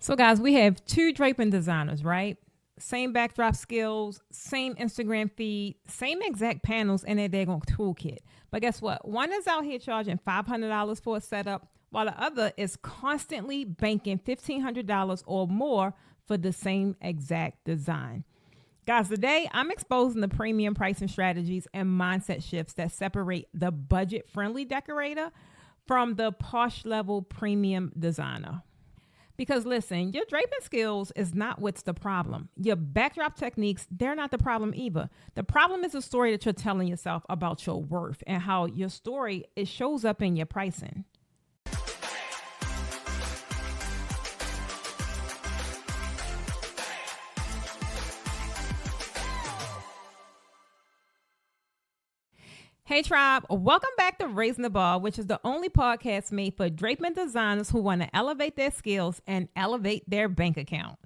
So guys, we have two draping designers, right? Same backdrop skills, same Instagram feed, same exact panels in their daggone toolkit. But guess what? One is out here charging $500 for a setup, while the other is constantly banking $1,500 or more for the same exact design. Guys, today I'm exposing the premium pricing strategies and mindset shifts that separate the budget-friendly decorator from the posh level premium designer. Because listen, your draping skills is not what's the problem. Your backdrop techniques, they're not the problem either. The problem is the story that you're telling yourself about your worth and how your story, it shows up in your pricing. Hey tribe, welcome back to Raising the Bar, which is the only podcast made for draping designers who want to elevate their skills and elevate their bank account.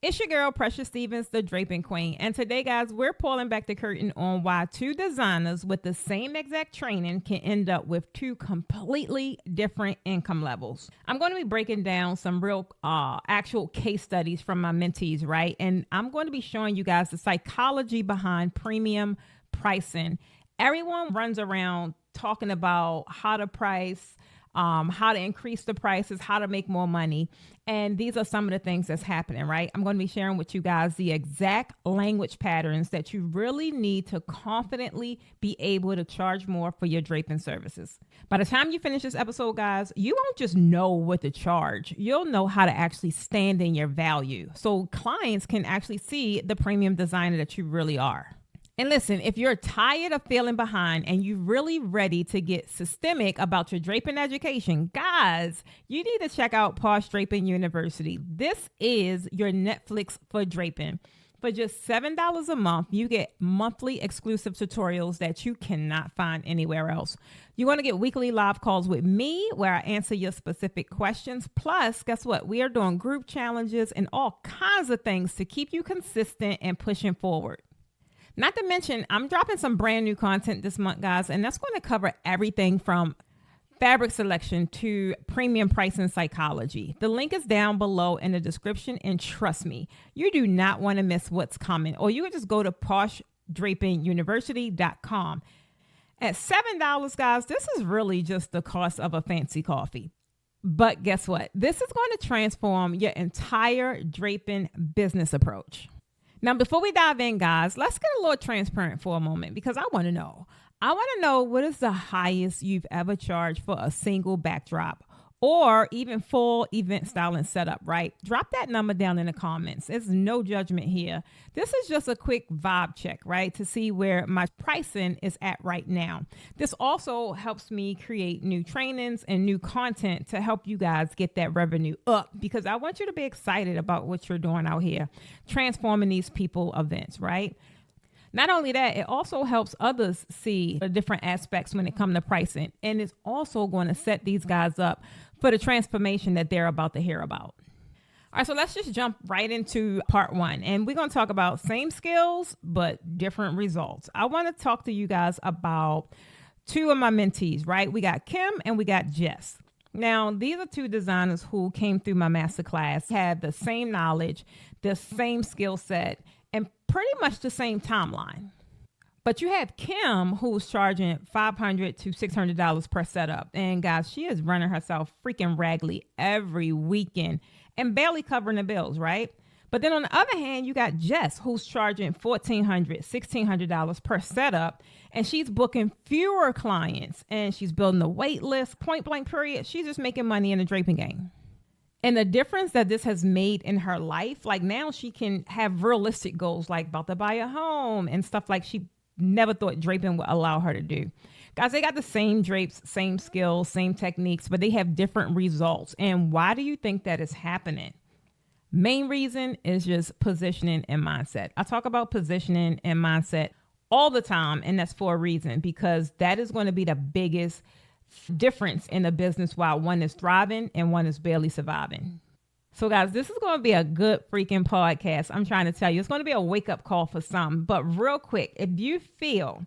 It's your girl, Precious Stevens, the Draping Queen. And today, guys, we're pulling back the curtain on why two designers with the same exact training can end up with two completely different income levels. I'm going to be breaking down some real actual case studies from my mentees, right? And I'm going to be showing you guys the psychology behind premium pricing. Everyone runs around talking about how to price, how to increase the prices, how to make more money. And these are some of the things that's happening, right? I'm going to be sharing with you guys the exact language patterns that you really need to confidently be able to charge more for your draping services. By the time you finish this episode, guys, you won't just know what to charge. You'll know how to actually stand in your value, so clients can actually see the premium designer that you really are. And listen, if you're tired of feeling behind and you're really ready to get systemic about your draping education, guys, you need to check out Posh Draping University. This is your Netflix for draping. For just $7 a month, you get monthly exclusive tutorials that you cannot find anywhere else. You want to get weekly live calls with me where I answer your specific questions. Plus, guess what? We are doing group challenges and all kinds of things to keep you consistent and pushing forward. Not to mention, I'm dropping some brand new content this month, guys, and that's going to cover everything from fabric selection to premium pricing psychology. The link is down below in the description, and trust me, you do not want to miss what's coming. Or you can just go to poshdrapinguniversity.com. At $7, guys, this is really just the cost of a fancy coffee. But guess what? This is going to transform your entire draping business approach. Now, before we dive in, guys, let's get a little transparent for a moment because I want to know. I want to know what is the highest you've ever charged for a single backdrop or even full event styling setup, right? Drop that number down in the comments. There's no judgment here. This is just a quick vibe check, right? To see where my pricing is at right now. This also helps me create new trainings and new content to help you guys get that revenue up because I want you to be excited about what you're doing out here, transforming these people events, right? Not only that, it also helps others see the different aspects when it comes to pricing. And it's also going to set these guys up for the transformation that they're about to hear about. All right, so let's just jump right into part one. And we're going to talk about same skills, but different results. I want to talk to you guys about two of my mentees, right? We got Kim and we got Jess. Now, these are two designers who came through my masterclass, had the same knowledge, the same skill set, and pretty much the same timeline. But you have Kim, who's charging $500 to $600 per setup. And guys, she is running herself freaking raggedy every weekend and barely covering the bills, right? But then on the other hand, you got Jess, who's charging $1,400, $1,600 per setup. And she's booking fewer clients and she's building a wait list, point blank period. She's just making money in the draping game. And the difference that this has made in her life, like now she can have realistic goals like about to buy a home and stuff like she never thought draping would allow her to do. Guys, they got the same drapes, same skills, same techniques, but they have different results. And why do you think that is happening? Main reason is just positioning and mindset. I talk about positioning and mindset all the time, and that's for a reason, because that is going to be the biggest difference in a business while one is thriving and one is barely surviving. So guys, this is going to be a good freaking podcast. I'm trying to tell you, it's going to be a wake up call for some. But real quick, if you feel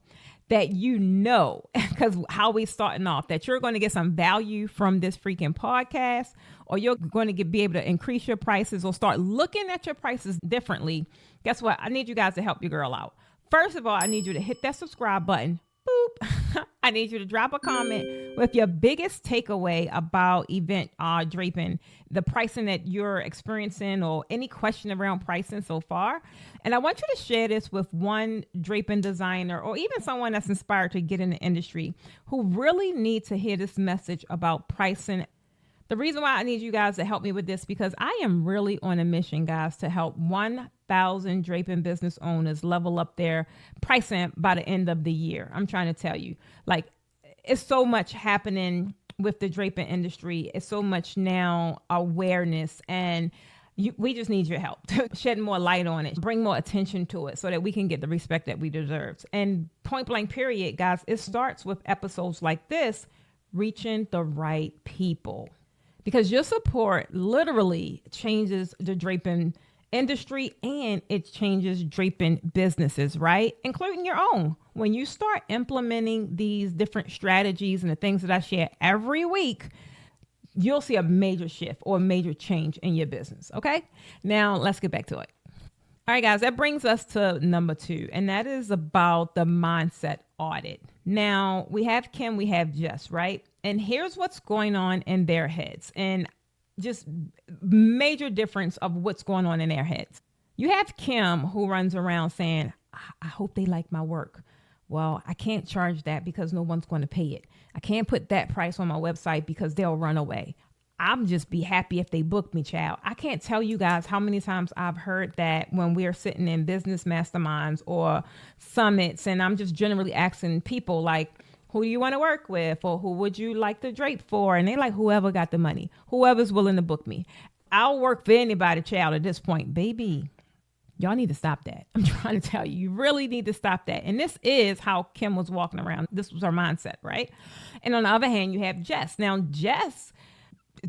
that you know, because how we starting off, that you're going to get some value from this freaking podcast, or you're going to be able to increase your prices or start looking at your prices differently, guess what? I need you guys to help your girl out. First of all, I need you to hit that subscribe button. Boop. I need you to drop a comment with your biggest takeaway about event draping, the pricing that you're experiencing, or any question around pricing so far. And I want you to share this with one draping designer, or even someone that's inspired to get in the industry, who really need to hear this message about pricing. The reason why I need you guys to help me with this, because I am really on a mission, guys, to help 1,000 draping business owners level up their pricing by the end of the year. I'm trying to tell you, like, it's so much happening with the draping industry. It's so much now awareness, and we just need your help to shed more light on it, bring more attention to it so that we can get the respect that we deserve. And point blank period, guys, it starts with episodes like this, reaching the right people. Because your support literally changes the draping industry, and it changes draping businesses, right? Including your own. When you start implementing these different strategies and the things that I share every week, you'll see a major shift or a major change in your business. Okay. Now let's get back to it. All right, guys, that brings us to number 2, and that is about the mindset audit. Now we have Kim, we have Jess, right? And here's what's going on in their heads, and just major difference of what's going on in their heads. You have Kim, who runs around saying, I hope they like my work. Well, I can't charge that because no one's going to pay it. I can't put that price on my website because they'll run away. I'm just be happy if they book me, child. I can't tell you guys how many times I've heard that when we're sitting in business masterminds or summits, and I'm just generally asking people like, who do you want to work with, or who would you like to drape for? And they like, whoever got the money, whoever's willing to book me. I'll work for anybody, child, at this point. Baby, y'all need to stop that. I'm trying to tell you, you really need to stop that. And this is how Kim was walking around. This was her mindset, right? And on the other hand, you have Jess. Now, Jess,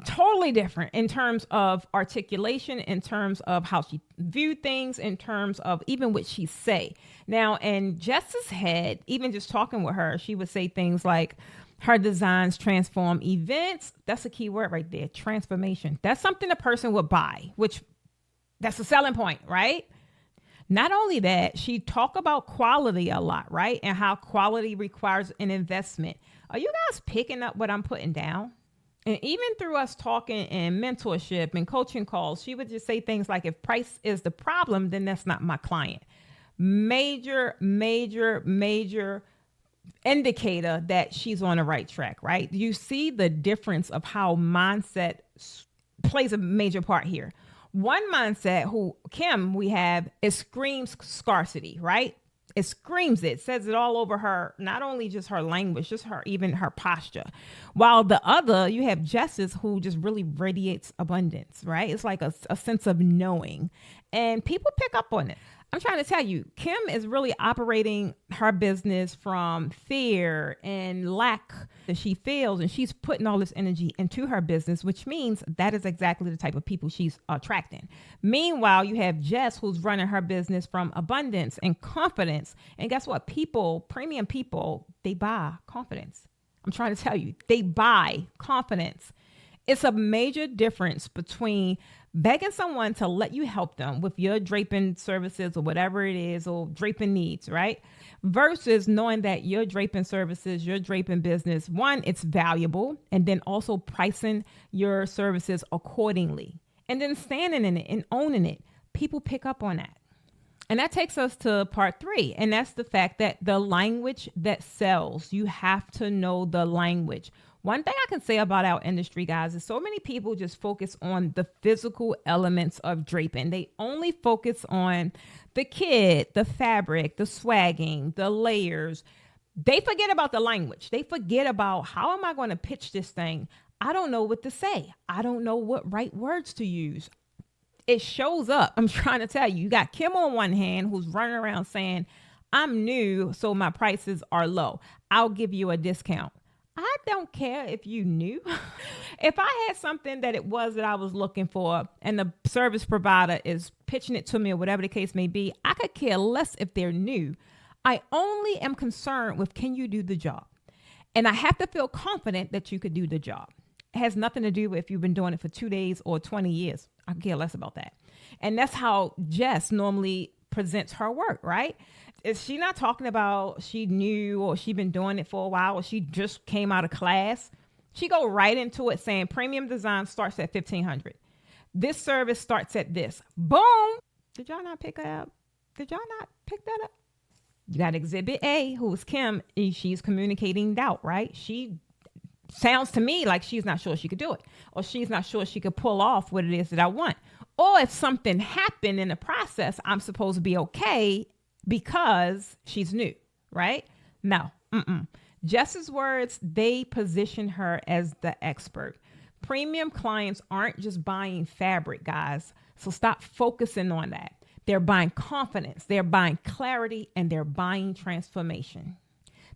totally different in terms of articulation, in terms of how she viewed things, in terms of even what she say. Now, in Jess's head, even just talking with her, she would say things like her designs transform events. That's a key word right there, transformation. That's something a person would buy, which that's a selling point, right? Not only that, she talk about quality a lot, right? And how quality requires an investment. Are you guys picking up what I'm putting down? And even through us talking and mentorship and coaching calls, she would just say things like, if price is the problem, then that's not my client. Major, major, major indicator that she's on the right track, right? You see the difference of how mindset plays a major part here. One mindset who Kim we have is screams scarcity, right? It screams it, says it all over her, not only just her language, just her, even her posture. While the other, you have Jess's, who just really radiates abundance, right? It's like a sense of knowing, and people pick up on it. I'm trying to tell you, Kim is really operating her business from fear and lack that she feels, and she's putting all this energy into her business, which means that is exactly the type of people she's attracting. Meanwhile, you have Jess, who's running her business from abundance and confidence. And guess what? People, premium people, they buy confidence. I'm trying to tell you, they buy confidence. It's a major difference between begging someone to let you help them with your draping services or whatever it is, or draping needs, right? Versus knowing that your draping services, your draping business, one, it's valuable, and then also pricing your services accordingly, and then standing in it and owning it. People pick up on that. And that takes us to part 3. And that's the fact that the language that sells, you have to know the language. One thing I can say about our industry, guys, is so many people just focus on the physical elements of draping. They only focus on the kit, the fabric, the swagging, the layers. They forget about the language. They forget about, how am I going to pitch this thing? I don't know what to say. I don't know what right words to use. It shows up. I'm trying to tell you, you got Kim on one hand, who's running around saying, I'm new, so my prices are low. I'll give you a discount. I don't care if you knew. If I had something that it was that I was looking for, and the service provider is pitching it to me or whatever the case may be, I could care less if they're new. I only am concerned with, can you do the job? And I have to feel confident that you could do the job. It has nothing to do with if you've been doing it for 2 days or 20 years. I care less about that. And that's how Jess normally presents her work, right? Is she not talking about she knew or she been doing it for a while or she just came out of class? She go right into it saying premium design starts at $1,500. This service starts at this. Boom. Did y'all not pick that up? Did y'all not pick that up? You got Exhibit A, who's Kim, and she's communicating doubt, right? She sounds to me like she's not sure she could do it, or she's not sure she could pull off what it is that I want. Or if something happened in the process, I'm supposed to be okay because she's new, right? No. Jess's words, they position her as the expert. Premium clients aren't just buying fabric, guys. So stop focusing on that. They're buying confidence, they're buying clarity, and they're buying transformation.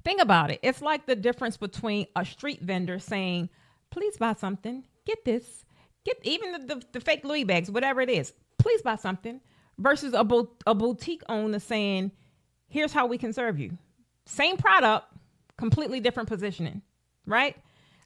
Think about it. It's like the difference between a street vendor saying, please buy something, get this, get even the fake Louis bags, whatever it is, please buy something, versus a boutique owner saying, here's how we can serve you. Same product, completely different positioning, right?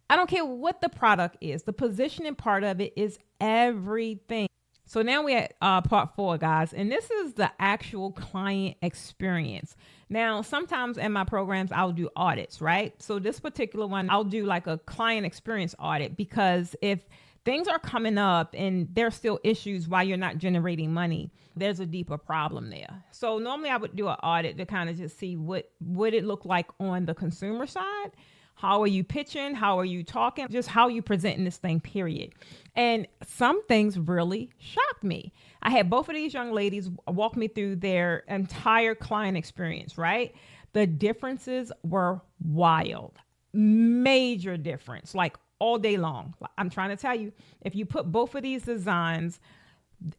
I don't care what the product is. The positioning part of it is everything. So now we're at part 4, guys, and this is the actual client experience. Now, sometimes in my programs, I'll do audits, right? So this particular one, I'll do like a client experience audit, because if things are coming up and there's still issues while you're not generating money, there's a deeper problem there. So normally I would do an audit to kind of just see what it looked like on the consumer side. How are you pitching? How are you talking? Just how you presenting this thing, period. And some things really shocked me. I had both of these young ladies walk me through their entire client experience, right? The differences were wild. Major difference, like all day long. I'm trying to tell you, if you put both of these designs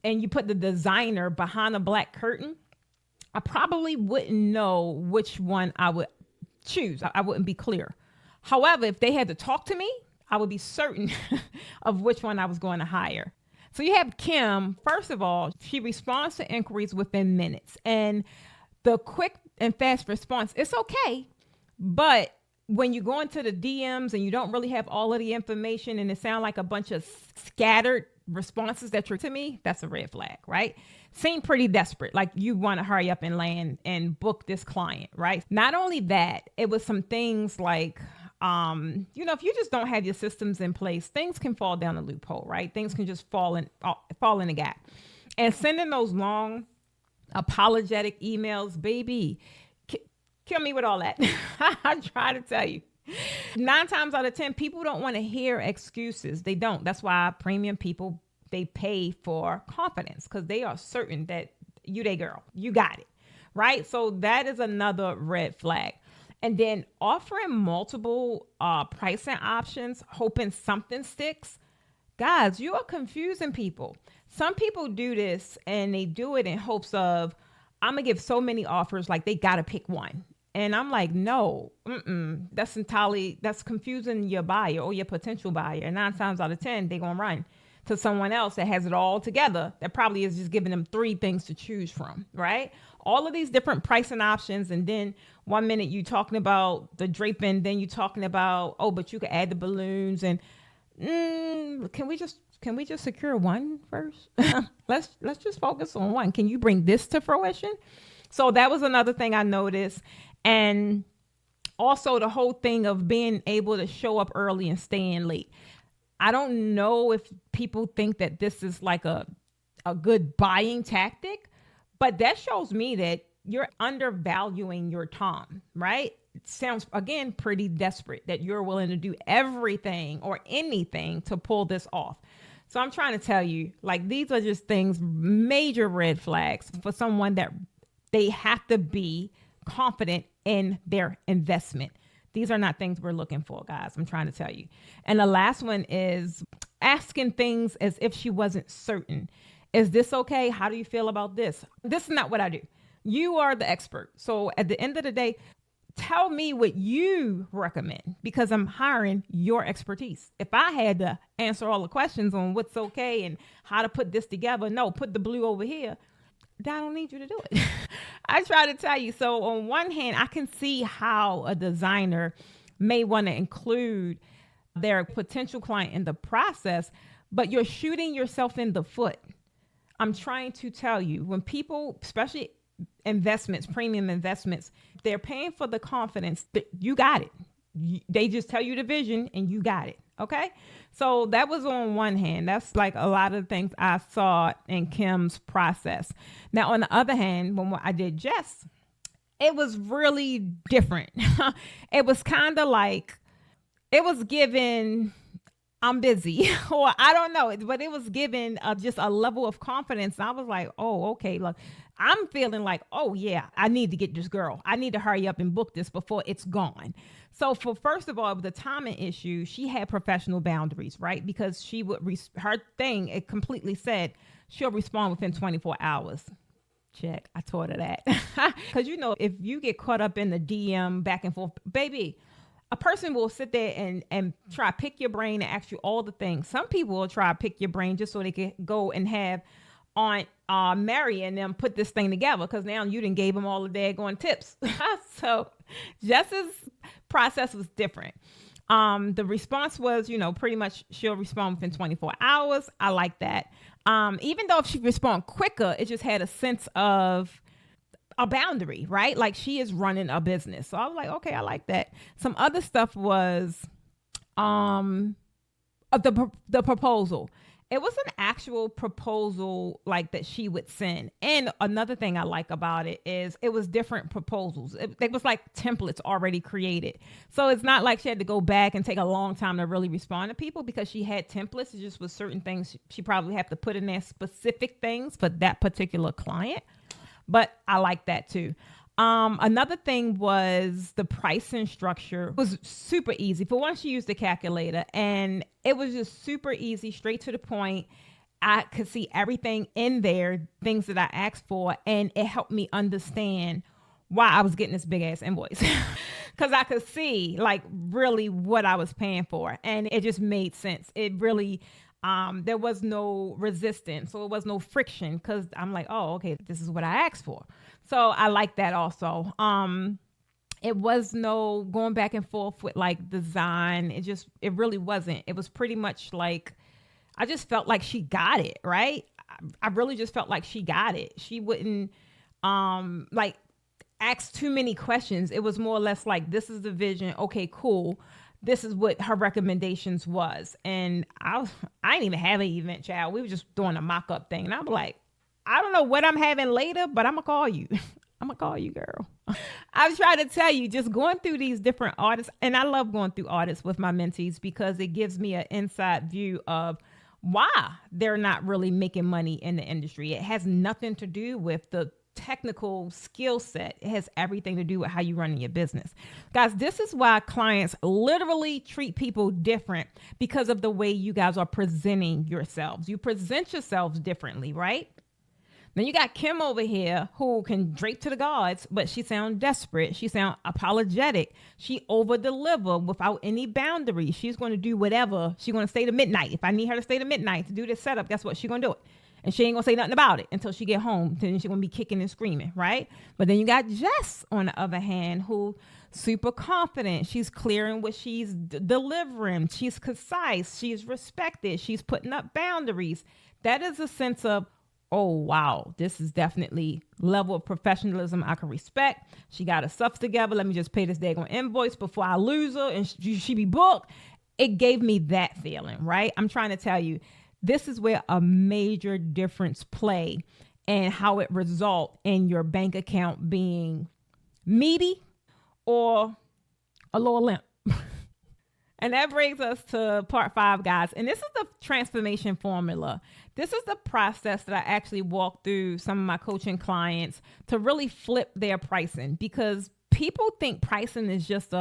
and you put the designer behind a black curtain, I probably wouldn't know which one I would choose. I wouldn't be clear. However, if they had to talk to me, I would be certain of which one I was going to hire. So you have Kim. First of all, she responds to inquiries within minutes. And the quick and fast response, it's okay. But when you go into the DMs and you don't really have all of the information and it sounds like a bunch of scattered responses that you're to me, that's a red flag, right? Seem pretty desperate, like you want to hurry up and land and book this client, right? Not only that, it was some things like, if you just don't have your systems in place, things can fall down a loophole, right? Things can just fall in the gap. And sending those long apologetic emails, baby, kill me with all that. I'm trying to tell you. 9 times out of 10, people don't want to hear excuses. They don't. That's why premium people, they pay for confidence, because they are certain that you they girl, you got it, right? So that is another red flag. And then offering multiple pricing options, hoping something sticks. Guys, you are confusing people. Some people do this and they do it in hopes of, I'm going to give so many offers, like they got to pick one. And I'm like, no, that's confusing your buyer or your potential buyer. And 9 times out of 10, they're going to run to someone else that has it all together, that probably is just giving them 3 things to choose from, right? All of these different pricing options. And then one minute you talking about the draping, then you talking about, but you can add the balloons. And can we just secure one first? Let's just focus on one. Can you bring this to fruition? So that was another thing I noticed. And also the whole thing of being able to show up early and staying late. I don't know if people think that this is like a good buying tactic, but that shows me that you're undervaluing your time, right? It sounds, again, pretty desperate that you're willing to do everything or anything to pull this off. So I'm trying to tell you, like, these are just things, major red flags for someone that they have to be confident in their investment. These are not things we're looking for, guys. I'm trying to tell you. And the last one is asking things as if she wasn't certain. Is this okay? How do you feel about this? This is not what I do. You are the expert. So at the end of the day, tell me what you recommend, because I'm hiring your expertise. If I had to answer all the questions on what's okay and how to put this together, no, put the blue over here, I don't need you to do it. I try to tell you. So on one hand, I can see how a designer may want to include their potential client in the process, but you're shooting yourself in the foot. I'm trying to tell you, when people, especially investments, premium investments, they're paying for the confidence that you got it. They just tell you the vision and you got it. Okay. So that was on one hand. That's like a lot of things I saw in Kim's process. Now, on the other hand, when I did Jess, it was really different. It was kind of like, it was given, I'm busy, or I don't know, but it was given just a level of confidence. I was like, oh, okay, look, I'm feeling like, oh yeah, I need to get this girl. I need to hurry up and book this before it's gone. So for first of all, the timing issue, she had professional boundaries, right? Because she would, her thing, it completely said she'll respond within 24 hours. Check. I taught her that. Because, if you get caught up in the DM back and forth, baby, a person will sit there and try to pick your brain and ask you all the things. Some people will try to pick your brain just so they can go and have Aunt Mary and them put this thing together, because now you done gave them all the daggone tips. So Jess's process was different. The response was, pretty much she'll respond within 24 hours. I like that. Even though if she respond quicker, it just had a sense of a boundary, right? Like she is running a business. So I was like, okay, I like that. Some other stuff was the proposal. It was an actual proposal like that she would send. And another thing I like about it is it was different proposals. It was like templates already created. So it's not like she had to go back and take a long time to really respond to people, because she had templates. It just was certain things she probably had to put in there, specific things for that particular client. But I like that too. Another thing was the pricing structure was super easy. For one, she used the calculator and it was just super easy, straight to the point. I could see everything in there, things that I asked for, and it helped me understand why I was getting this big ass invoice. Because I could see like really what I was paying for, and it just made sense. It really, there was no resistance, so it was no friction, because I'm like, oh, okay, this is what I asked for. So I like that also. It was no going back and forth with like design. It really wasn't. It was pretty much like, I just felt like she got it, right? I really just felt like she got it. She wouldn't like ask too many questions. It was more or less like, this is the vision. Okay, cool. This is what her recommendations was. And I didn't even have an event, child. We were just doing a mock-up thing. And I'm like, I don't know what I'm having later, but I'm going to call you. I'm going to call you, girl. I was trying to tell you, just going through these different audits. And I love going through audits with my mentees, because it gives me an inside view of why they're not really making money in the industry. It has nothing to do with the technical skill set. It has everything to do with how you run your business. Guys, this is why clients literally treat people different, because of the way you guys are presenting yourselves. You present yourselves differently, right? Then you got Kim over here who can drape to the gods, but she sounds desperate. She sounds apologetic. She over deliver without any boundaries. She's going to do whatever. She's going to stay to midnight. If I need her to stay to midnight to do this setup, guess what? She's going to do it. And she ain't going to say nothing about it until she get home. Then she's going to be kicking and screaming, right? But then you got Jess, on the other hand, who super confident. She's clear in what she's delivering. She's concise. She's respected. She's putting up boundaries. That is a sense of, oh, wow, this is definitely level of professionalism I can respect. She got her stuff together. Let me just pay this daggone invoice before I lose her and she be booked. It gave me that feeling, right? I'm trying to tell you, this is where a major difference play and how it result in your bank account being meaty or a little limp. And that brings us to part 5, guys. And this is the transformation formula. This is the process that I actually walk through some of my coaching clients to really flip their pricing, because people think pricing is just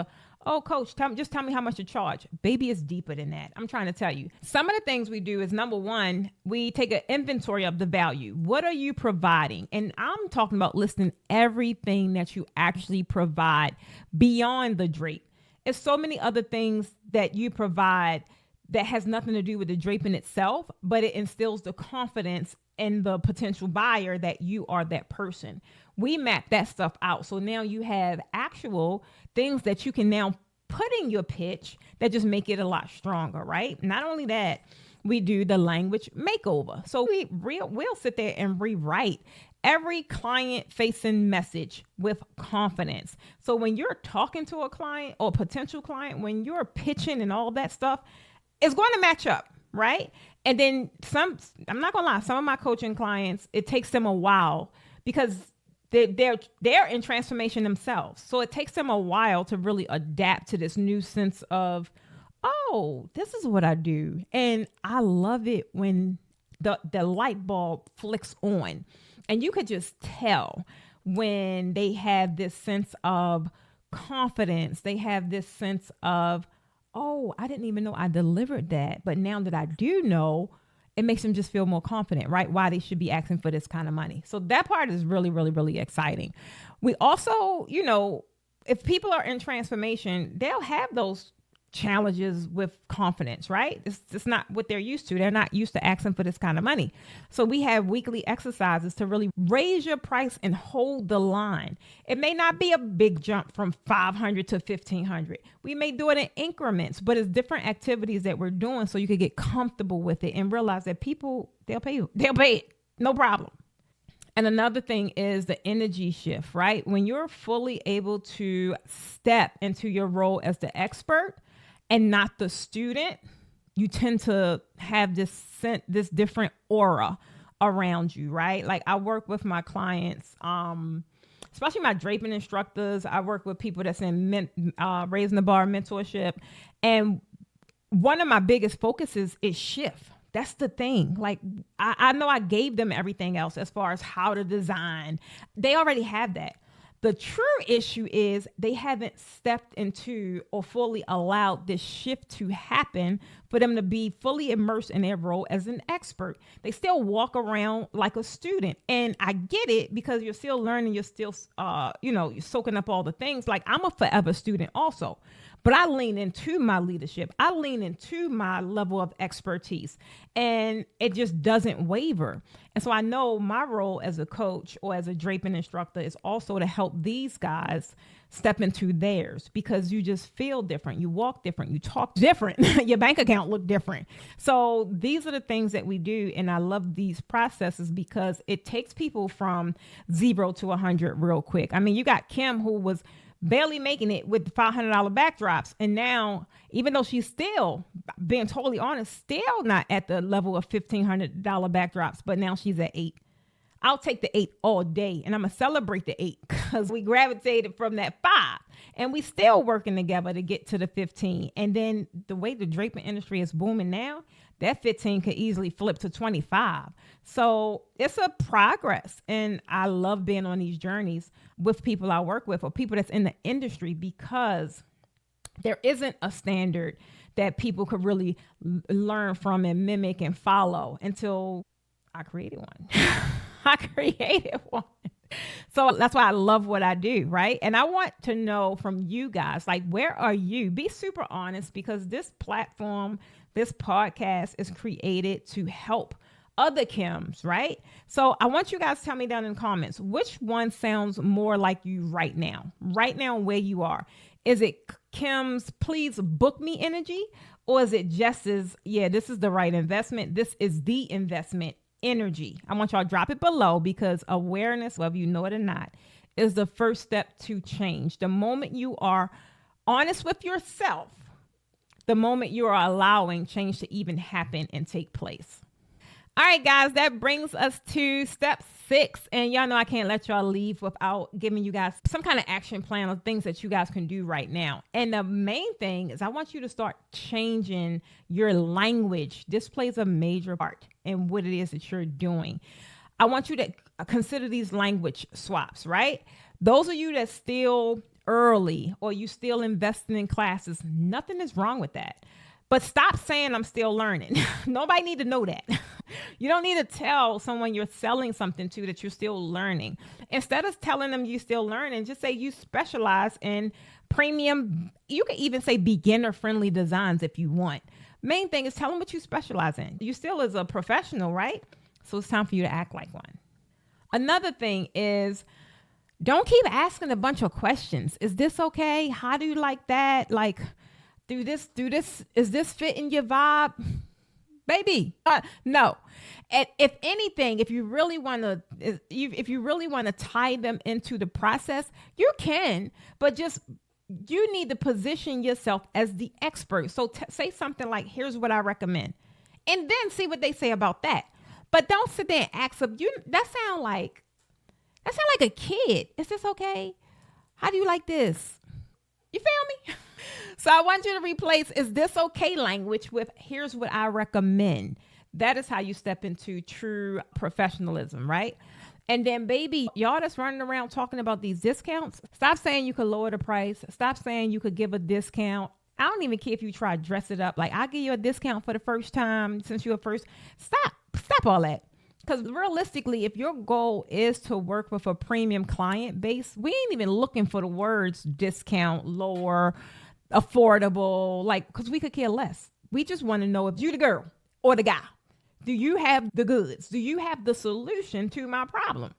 oh, coach, just tell me how much to charge. Baby, it's deeper than that. I'm trying to tell you. Some of the things we do is, number one, we take an inventory of the value. What are you providing? And I'm talking about listing everything that you actually provide beyond the drape. There's so many other things that you provide that has nothing to do with the draping itself, but it instills the confidence and the potential buyer that you are that person. We map that stuff out. So now you have actual things that you can now put in your pitch that just make it a lot stronger, right? Not only that, we do the language makeover. So we'll sit there and rewrite every client facing message with confidence. So when you're talking to a client or potential client, when you're pitching and all that stuff, it's going to match up, right? And then I'm not gonna lie, some of my coaching clients, it takes them a while because they're in transformation themselves. So it takes them a while to really adapt to this new sense of, oh, this is what I do. And I love it when the light bulb flicks on, and you could just tell when they have this sense of confidence. They have this sense of, oh, I didn't even know I delivered that. But now that I do know, it makes them just feel more confident, right? Why they should be asking for this kind of money. So that part is really, really, really exciting. We also, if people are in transformation, they'll have those challenges with confidence, right? It's not what they're used to. They're not used to asking for this kind of money. So we have weekly exercises to really raise your price and hold the line. It may not be a big jump from 500 to 1500. We may do it in increments, but it's different activities that we're doing so you can get comfortable with it and realize that people, they'll pay you. They'll pay it. No problem. And another thing is the energy shift, right? When you're fully able to step into your role as the expert and not the student, you tend to have this different aura around you, right? Like I work with my clients, especially my draping instructors. I work with people that's in raising the bar mentorship. And one of my biggest focuses is shift. That's the thing. Like I know I gave them everything else as far as how to design. They already have that. The true issue is they haven't stepped into or fully allowed this shift to happen for them to be fully immersed in their role as an expert. They still walk around like a student. And I get it because you're still learning. You're still, you're soaking up all the things. Like I'm a forever student also. But I lean into my leadership. I lean into my level of expertise, and it just doesn't waver. And so I know my role as a coach or as a draping instructor is also to help these guys step into theirs, because you just feel different. You walk different. You talk different. Your bank account look different. So these are the things that we do. And I love these processes because it takes people from 0 to 100 real quick. I mean, you got Kim, who was barely making it with the $500 backdrops. And now, even though she's still, being totally honest, still not at the level of $1,500 backdrops, but now she's at 8. I'll take the 8 all day, and I'm going to celebrate the 8 because we gravitated from that 5 and we still working together to get to the 15. And then the way the draping industry is booming now, that 15 could easily flip to 25. So it's a progress. And I love being on these journeys with people I work with or people that's in the industry, because there isn't a standard that people could really learn from and mimic and follow until I created one. I created one. So that's why I love what I do, right? And I want to know from you guys, like, where are you? Be super honest, because this platform, this podcast is created to help other Kims, right? So I want you guys to tell me down in the comments, which one sounds more like you right now where you are. Is it Kim's please book me energy? Or is it Jess's, yeah, this is the right investment. This is the investment energy? I want y'all to drop it below, because awareness, whether you know it or not, is the first step to change. The moment you are honest with yourself, the moment you are allowing change to even happen and take place. All right, guys, that brings us to step 6. And y'all know I can't let y'all leave without giving you guys some kind of action plan of things that you guys can do right now. And the main thing is I want you to start changing your language. This plays a major part in what it is that you're doing. I want you to consider these language swaps, right? Those of you that still early or you still investing in classes, nothing is wrong with that. But stop saying I'm still learning. Nobody need to know that. You don't need to tell someone you're selling something to that you're still learning. Instead of telling them you're still learning, just say you specialize in premium. You can even say beginner friendly designs if you want. Main thing is tell them what you specialize in. You still is a professional, right? So it's time for you to act like one. Another thing is, don't keep asking a bunch of questions. Is this okay? How do you like that? Like, do this, is this fit in your vibe? Baby, no. And if anything, if you really want to tie them into the process, you can, but just, you need to position yourself as the expert. So say something like, here's what I recommend. And then see what they say about that. But don't sit there and ask them. That sound like a kid. Is this okay? How do you like this? You feel me? So I want you to replace "is this okay" language with "here's what I recommend." That is how you step into true professionalism, right? And then, baby, y'all that's running around talking about these discounts, stop saying you could lower the price. Stop saying you could give a discount. I don't even care if you try to dress it up. Like, I'll give you a discount for the first time since you're first. Stop all that. Because realistically, if your goal is to work with a premium client base, we ain't even looking for the words discount, lower, affordable, like, because we could care less. We just want to know if you the girl or the guy. Do you have the goods? Do you have the solution to my problem?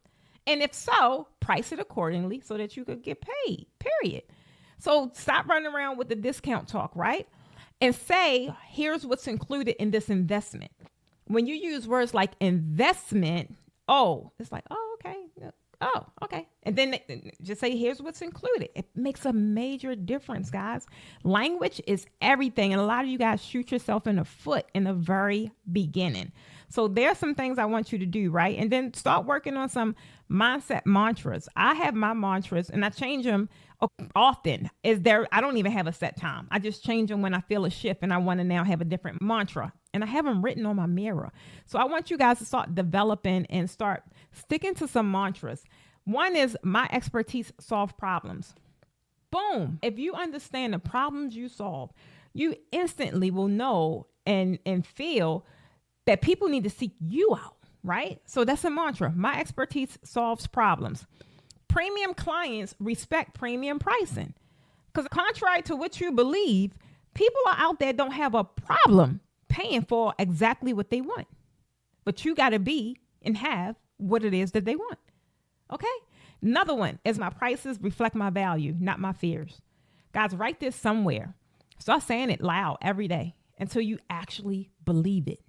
And if so, price it accordingly so that you could get paid, period. So stop running around with the discount talk, right? And say, here's what's included in this investment. When you use words like investment, it's like, okay. Oh, okay. And then just say, here's what's included. It makes a major difference, guys. Language is everything. And a lot of you guys shoot yourself in the foot in the very beginning. So there's some things I want you to do, right? And then start working on some mindset mantras. I have my mantras and I change them often. I don't even have a set time. I just change them when I feel a shift and I want to now have a different mantra. And I have them written on my mirror. So I want you guys to start developing and start sticking to some mantras. One is, my expertise solve problems. Boom. If you understand the problems you solve, you instantly will know and feel that people need to seek you out, right? So that's a mantra. My expertise solves problems. Premium clients respect premium pricing. Because contrary to what you believe, people are out there don't have a problem paying for exactly what they want. But you got to be and have what it is that they want. Okay? Another one is, my prices reflect my value, not my fears. Guys, write this somewhere. Start saying it loud every day until you actually believe it.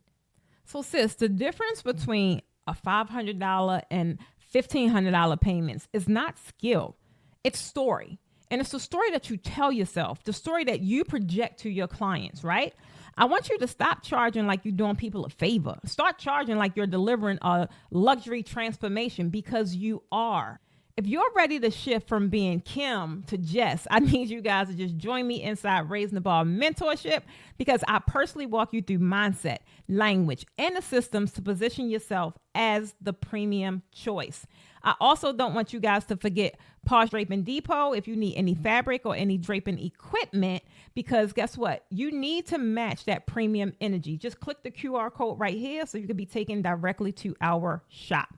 So sis, the difference between a $500 and $1,500 payments is not skill. It's story. And it's the story that you tell yourself, the story that you project to your clients, right? I want you to stop charging like you're doing people a favor. Start charging like you're delivering a luxury transformation, because you are. If you're ready to shift from being Kim to Jess, I need you guys to just join me inside Raising the Bar Mentorship, because I personally walk you through mindset, language, and the systems to position yourself as the premium choice. I also don't want you guys to forget Pause Draping Depot if you need any fabric or any draping equipment, because guess what? You need to match that premium energy. Just click the QR code right here so you can be taken directly to our shop.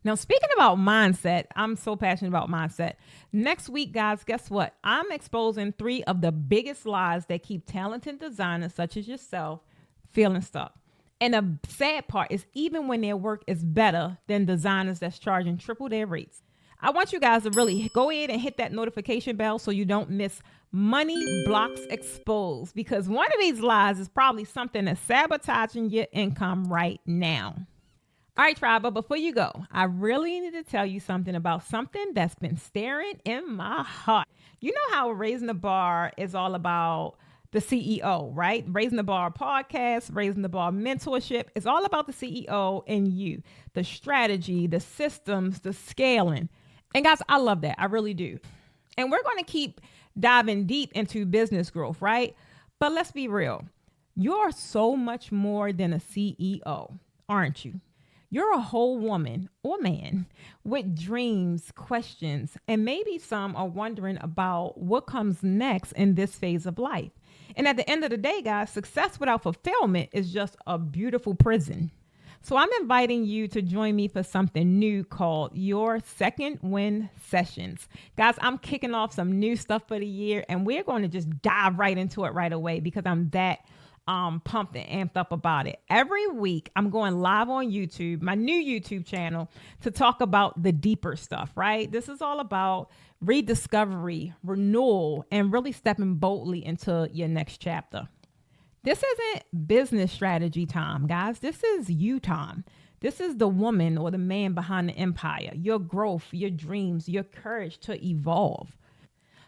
Now, speaking about mindset, I'm so passionate about mindset. Next week, guys, guess what? I'm exposing 3 of the biggest lies that keep talented designers such as yourself feeling stuck. And the sad part is, even when their work is better than designers that's charging triple their rates. I want you guys to really go ahead and hit that notification bell so you don't miss Money Blocks Exposed, because one of these lies is probably something that's sabotaging your income right now. All right, tribe, but before you go, I really need to tell you something about something that's been staring in my heart. You know how Raising the Bar is all about the CEO, right? Raising the Bar podcast, Raising the Bar mentorship is all about the CEO and you, the strategy, the systems, the scaling. And guys, I love that. I really do. And we're going to keep diving deep into business growth, right? But let's be real. You're so much more than a CEO, aren't you? You're a whole woman or man with dreams, questions, and maybe some are wondering about what comes next in this phase of life. And at the end of the day, guys, success without fulfillment is just a beautiful prison. So I'm inviting you to join me for something new called Your Second Win Sessions. Guys, I'm kicking off some new stuff for the year, and we're going to just dive right into it right away because I'm that pumped and amped up about it. Every week I'm going live on YouTube, my new YouTube channel, to talk about the deeper stuff, right? This is all about rediscovery, renewal, and really stepping boldly into your next chapter. This isn't business strategy time, guys. This is you time. This is the woman or the man behind the empire, your growth, your dreams, your courage to evolve.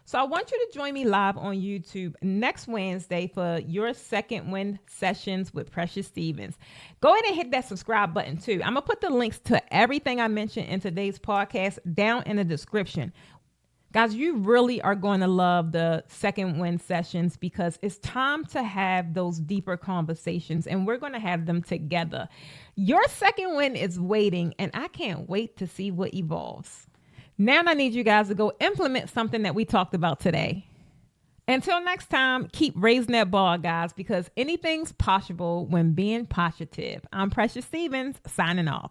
So I want you to join me live on YouTube next Wednesday for your Second Wind Sessions with Precious Stevens. Go ahead and hit that subscribe button too. I'm going to put the links to everything I mentioned in today's podcast down in the description. Guys, you really are going to love the Second Wind Sessions because it's time to have those deeper conversations, and we're going to have them together. Your second wind is waiting, and I can't wait to see what evolves. Now I need you guys to go implement something that we talked about today. Until next time, keep raising that bar, guys, because anything's possible when being positive. I'm Precious Stevens, signing off.